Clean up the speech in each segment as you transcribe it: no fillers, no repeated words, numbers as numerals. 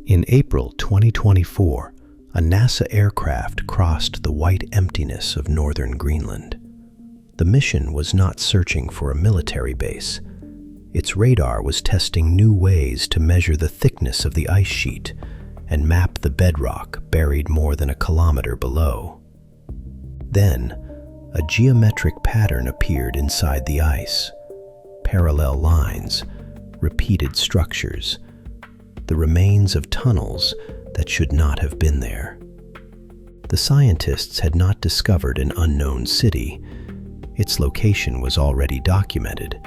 In April 2024, a NASA aircraft crossed the white emptiness of northern Greenland. The mission was not searching for a military base. Its radar was testing new ways to measure the thickness of the ice sheet and map the bedrock buried more than a kilometer below. Then, a geometric pattern appeared inside the ice. Parallel lines, repeated structures, the remains of tunnels that should not have been there. The scientists had not discovered an unknown city. Its location was already documented,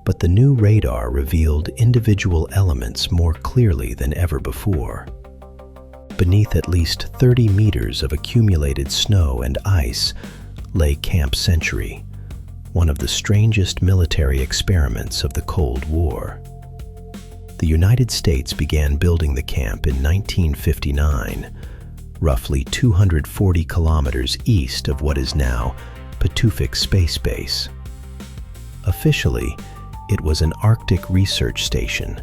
but the new radar revealed individual elements more clearly than ever before. Beneath at least 30 meters of accumulated snow and ice lay Camp Century, one of the strangest military experiments of the Cold War. The United States began building the camp in 1959, roughly 240 kilometers east of what is now Patuxent Space Base. Officially, it was an Arctic research station,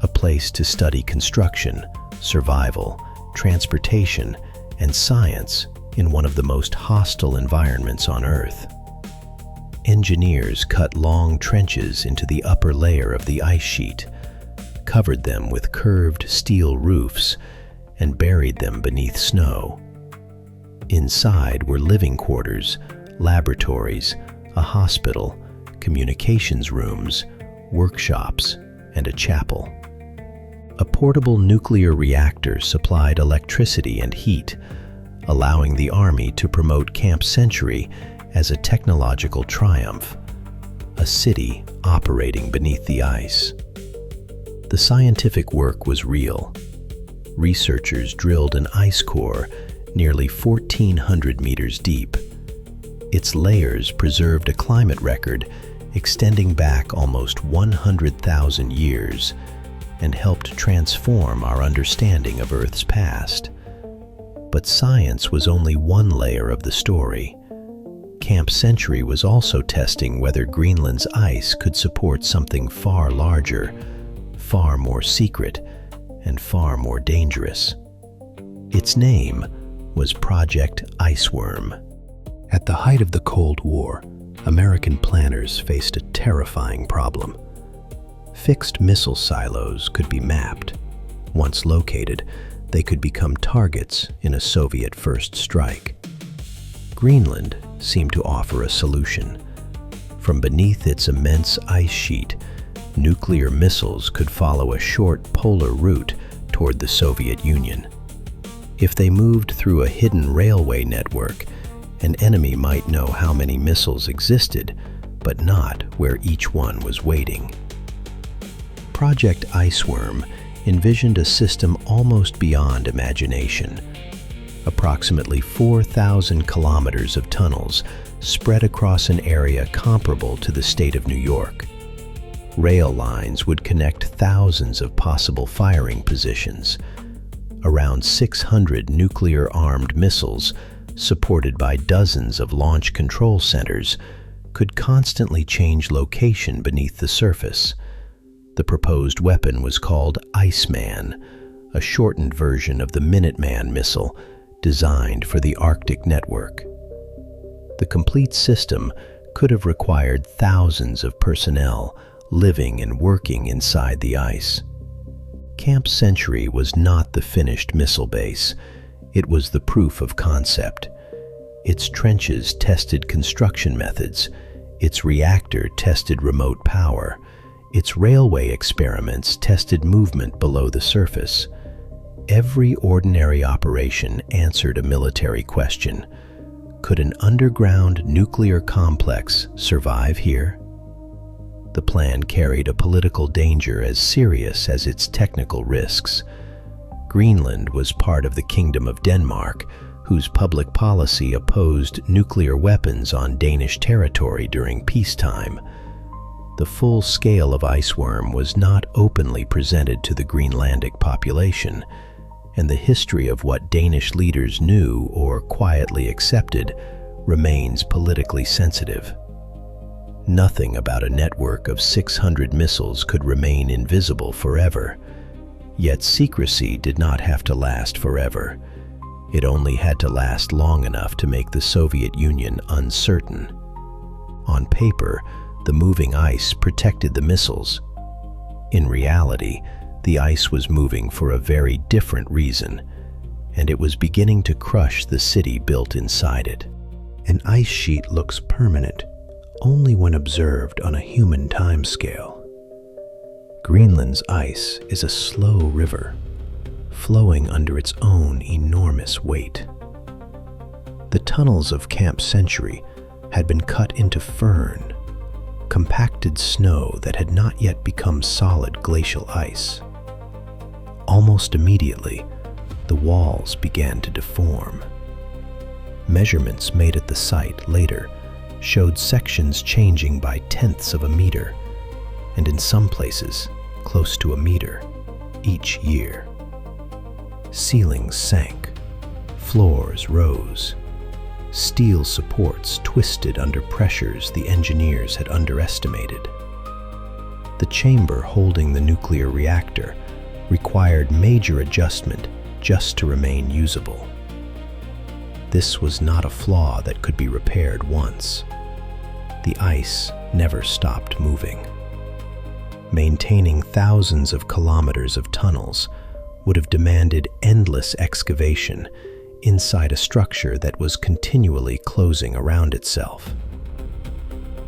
a place to study construction, survival, transportation, and science in one of the most hostile environments on Earth. Engineers cut long trenches into the upper layer of the ice sheet, covered them with curved steel roofs, and buried them beneath snow. Inside were living quarters, laboratories, a hospital, communications rooms, workshops, and a chapel. A portable nuclear reactor supplied electricity and heat, allowing the Army to promote Camp Century as a technological triumph, a city operating beneath the ice. The scientific work was real. Researchers drilled an ice core nearly 1,400 meters deep. Its layers preserved a climate record extending back almost 100,000 years and helped transform our understanding of Earth's past. But science was only one layer of the story. Camp Century was also testing whether Greenland's ice could support something far larger, far more secret, and far more dangerous. Its name was Project Iceworm. At the height of the Cold War, American planners faced a terrifying problem. Fixed missile silos could be mapped. Once located, they could become targets in a Soviet first strike. Greenland seemed to offer a solution. From beneath its immense ice sheet, nuclear missiles could follow a short polar route toward the Soviet Union. If they moved through a hidden railway network, an enemy might know how many missiles existed, but not where each one was waiting. Project Iceworm envisioned a system almost beyond imagination. Approximately 4,000 kilometers of tunnels spread across an area comparable to the state of New York. Rail lines would connect thousands of possible firing positions. Around 600 nuclear-armed missiles, supported by dozens of launch control centers, could constantly change location beneath the surface. The proposed weapon was called Iceman, a shortened version of the Minuteman missile designed for the Arctic network. The complete system could have required thousands of personnel living and working inside the ice. Camp Century was not the finished missile base. It was the proof of concept. Its trenches tested construction methods. Its reactor tested remote power. Its railway experiments tested movement below the surface. Every ordinary operation answered a military question. Could an underground nuclear complex survive here? The plan carried a political danger as serious as its technical risks. Greenland was part of the Kingdom of Denmark, whose public policy opposed nuclear weapons on Danish territory during peacetime. The full scale of Iceworm was not openly presented to the Greenlandic population, and the history of what Danish leaders knew or quietly accepted remains politically sensitive. Nothing about a network of 600 missiles could remain invisible forever. Yet secrecy did not have to last forever. It only had to last long enough to make the Soviet Union uncertain. On paper, the moving ice protected the missiles. In reality, the ice was moving for a very different reason, and it was beginning to crush the city built inside it. An ice sheet looks permanent only when observed on a human timescale. Greenland's ice is a slow river, flowing under its own enormous weight. The tunnels of Camp Century had been cut into fern, compacted snow that had not yet become solid glacial ice. Almost immediately, the walls began to deform. Measurements made at the site later showed sections changing by tenths of a meter, and in some places, close to a meter, each year. Ceilings sank, floors rose, steel supports twisted under pressures the engineers had underestimated. The chamber holding the nuclear reactor required major adjustment just to remain usable. This was not a flaw that could be repaired once. The ice never stopped moving. Maintaining thousands of kilometers of tunnels would have demanded endless excavation inside a structure that was continually closing around itself.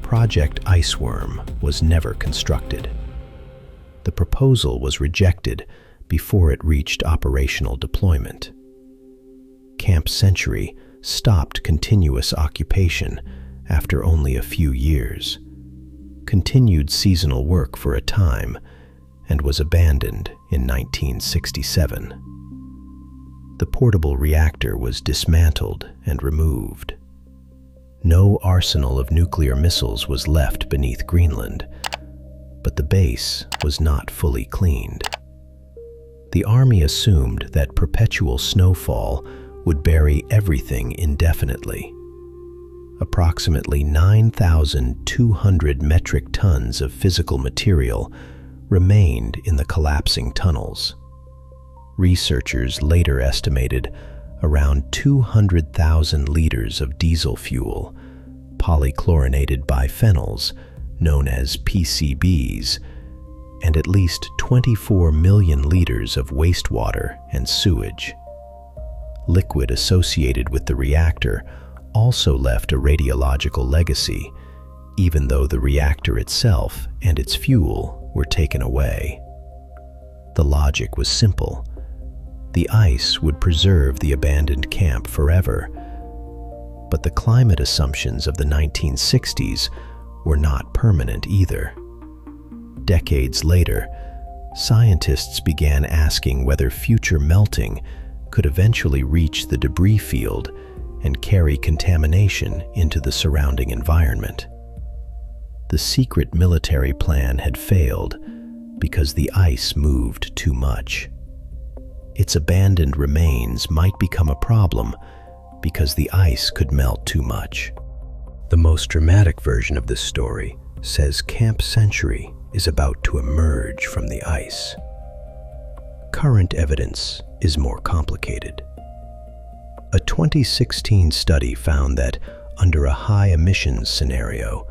Project Iceworm was never constructed. The proposal was rejected before it reached operational deployment. Camp Century stopped continuous occupation after only a few years, continued seasonal work for a time, and was abandoned in 1967. The portable reactor was dismantled and removed. No arsenal of nuclear missiles was left beneath Greenland, but the base was not fully cleaned. The Army assumed that perpetual snowfall would bury everything indefinitely. Approximately 9,200 metric tons of physical material remained in the collapsing tunnels. Researchers later estimated around 200,000 liters of diesel fuel, polychlorinated biphenyls, known as PCBs, and at least 24 million liters of wastewater and sewage. Liquid associated with the reactor also left a radiological legacy, even though the reactor itself and its fuel were taken away. The logic was simple. The ice would preserve the abandoned camp forever, but the climate assumptions of the 1960s were not permanent either. Decades later, scientists began asking whether future melting could eventually reach the debris field and carry contamination into the surrounding environment. The secret military plan had failed because the ice moved too much. Its abandoned remains might become a problem because the ice could melt too much. The most dramatic version of this story says Camp Century is about to emerge from the ice. Current evidence is more complicated. A 2016 study found that, under a high emissions scenario,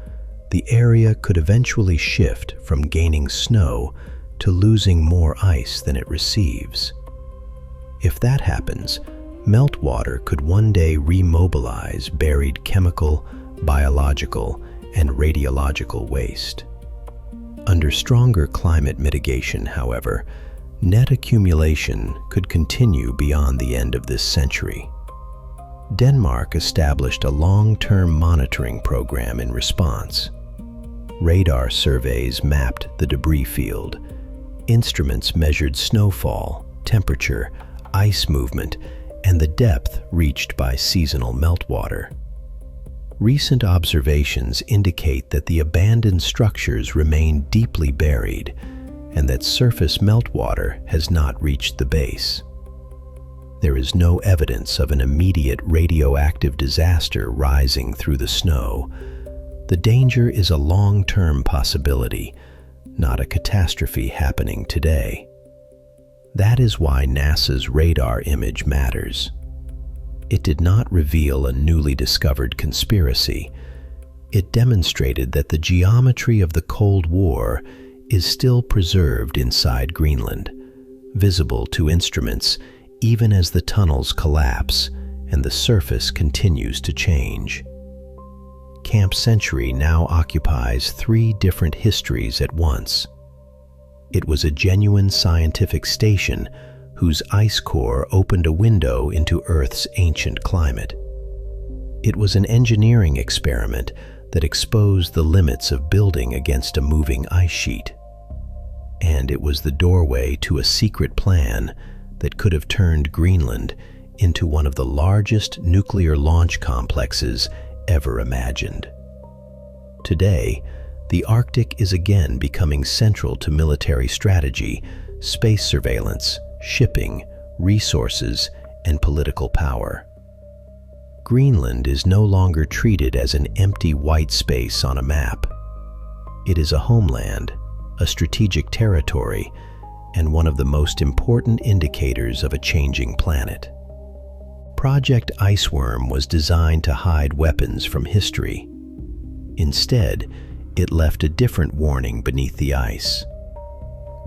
the area could eventually shift from gaining snow to losing more ice than it receives. If that happens, meltwater could one day remobilize buried chemical, biological, and radiological waste. Under stronger climate mitigation, however, net accumulation could continue beyond the end of this century. Denmark established a long-term monitoring program in response. Radar surveys mapped the debris field. Instruments measured snowfall, temperature, ice movement, and the depth reached by seasonal meltwater. Recent observations indicate that the abandoned structures remain deeply buried and that surface meltwater has not reached the base. There is no evidence of an immediate radioactive disaster rising through the snow. The danger is a long-term possibility, not a catastrophe happening today. That is why NASA's radar image matters. It did not reveal a newly discovered conspiracy. It demonstrated that the geometry of the Cold War is still preserved inside Greenland, visible to instruments even as the tunnels collapse and the surface continues to change. Camp Century now occupies 3 different histories at once. It was a genuine scientific station whose ice core opened a window into Earth's ancient climate. It was an engineering experiment that exposed the limits of building against a moving ice sheet. And it was the doorway to a secret plan that could have turned Greenland into one of the largest nuclear launch complexes ever imagined. Today, the Arctic is again becoming central to military strategy, space surveillance, shipping, resources, and political power. Greenland is no longer treated as an empty white space on a map. It is a homeland, a strategic territory, and one of the most important indicators of a changing planet. Project Iceworm was designed to hide weapons from history. Instead, it left a different warning beneath the ice.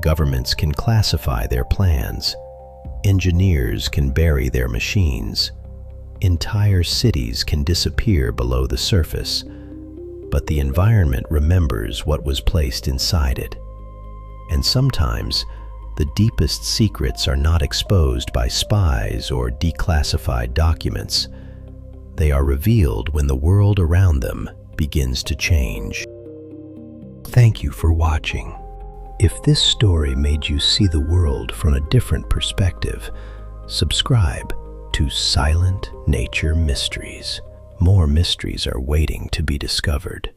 Governments can classify their plans. Engineers can bury their machines. Entire cities can disappear below the surface, but the environment remembers what was placed inside it. And sometimes, the deepest secrets are not exposed by spies or declassified documents. They are revealed when the world around them begins to change. Thank you for watching. If this story made you see the world from a different perspective, subscribe to Silent Nature Mysteries. More mysteries are waiting to be discovered.